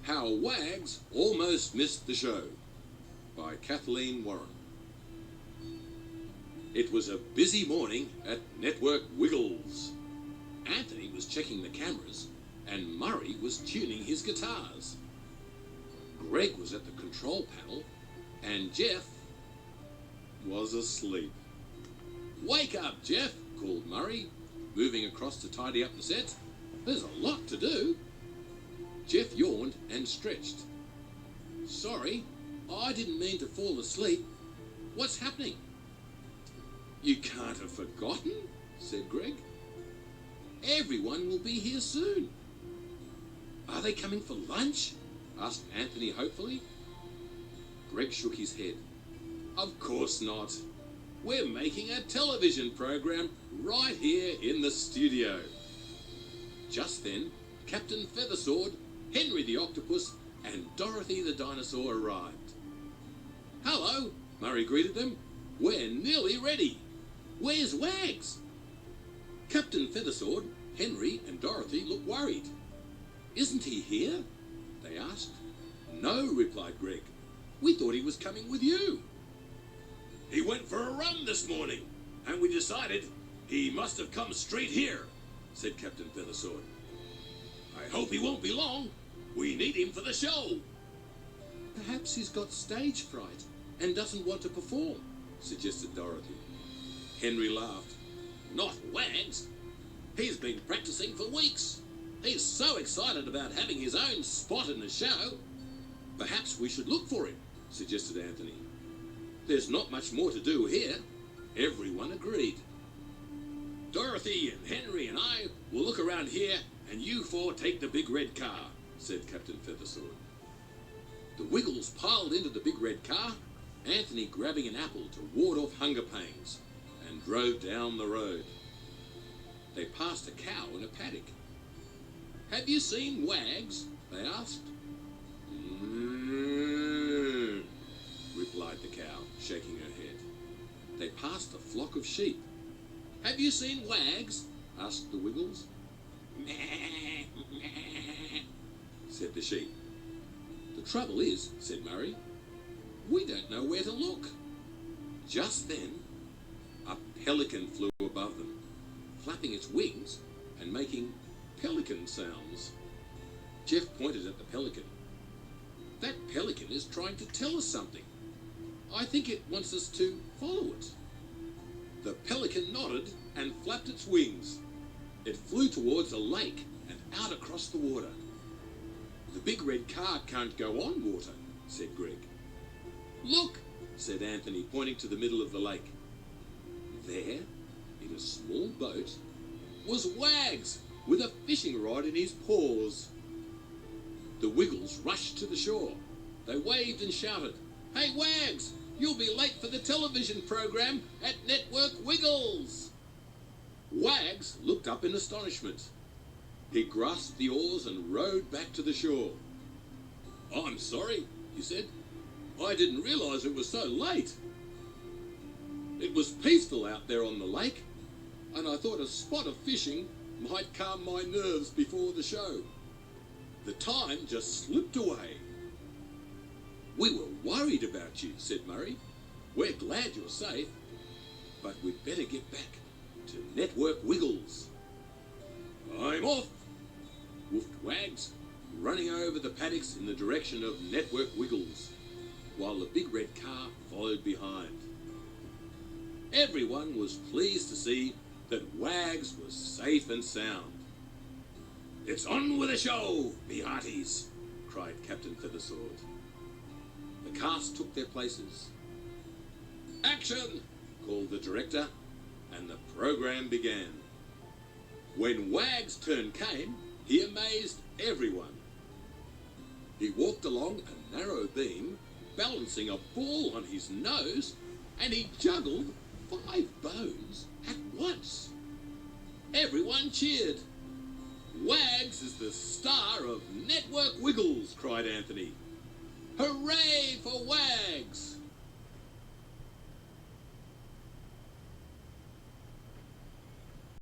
How Wags Almost Missed the Show by Kathleen Warren. It was a busy morning at Network Wiggles. Anthony was checking the cameras and Murray was tuning his guitars. Greg was at the control panel and Jeff was asleep. "Wake up, Jeff," called Murray, moving across to tidy up the set. "There's a lot to do." Jeff yawned and stretched. "Sorry, I didn't mean to fall asleep. What's happening?" "You can't have forgotten," said Greg. "Everyone will be here soon." "Are they coming for lunch?" asked Anthony hopefully. Greg shook his head. "Of course not. We're making a television program right here in the studio." Just then, Captain Feathersword, Henry the Octopus, and Dorothy the Dinosaur arrived. "Hello," Murray greeted them. "We're nearly ready. Where's Wags?" Captain Feathersword, Henry, and Dorothy looked worried. "Isn't he here?" they asked. "No," replied Greg. "We thought he was coming with you." "He went for a run this morning, and we decided he must have come straight here," said Captain Feathersword. "I hope he won't be long. We need him for the show." "Perhaps he's got stage fright and doesn't want to perform," suggested Dorothy. Henry laughed. "Not Wags. He's been practicing for weeks. He's so excited about having his own spot in the show." "Perhaps we should look for him," suggested Anthony. "There's not much more to do here." Everyone agreed. "Dorothy and Henry and I will look around here and you four take the big red car," said Captain Feathersword. The Wiggles piled into the big red car, Anthony grabbing an apple to ward off hunger pains, and drove down the road. They passed a cow in a paddock. "Have you seen Wags?" they asked. "Mm," replied the cow, shaking her head. They passed a flock of sheep. "Have you seen Wags?" asked the Wiggles. "Meh, meh," said the sheep. "The trouble is," said Murray, "we don't know where to look." Just then, a pelican flew above them, flapping its wings and making pelican sounds. Jeff pointed at the pelican. "That pelican is trying to tell us something. I think it wants us to follow it." The pelican nodded and flapped its wings. It flew towards a lake and out across the water. "The big red car can't go on water," said Greg. "Look," said Anthony, pointing to the middle of the lake. There, in a small boat, was Wags with a fishing rod in his paws. The Wiggles rushed to the shore. They waved and shouted, "Hey Wags, you'll be late for the television program at Network Wiggles." Wags looked up in astonishment. He grasped the oars and rowed back to the shore. "I'm sorry," he said. "I didn't realize it was so late. It was peaceful out there on the lake, and I thought a spot of fishing might calm my nerves before the show. The time just slipped away." "We were worried about you," said Murray. "We're glad you're safe, but we'd better get back to Network Wiggles." "I'm off," woofed Wags, running over the paddocks in the direction of Network Wiggles, while the big red car followed behind. Everyone was pleased to see that Wags was safe and sound. "It's on with the show, me hearties," cried Captain Feathersword. The cast took their places. "Action!" called the director, and the program began. When Wags' turn came, he amazed everyone. He walked along a narrow beam, balancing a ball on his nose, and he juggled 5 bones at once. Everyone cheered. "Wags is the star of Network Wiggles," cried Anthony. "Hooray for Wags!"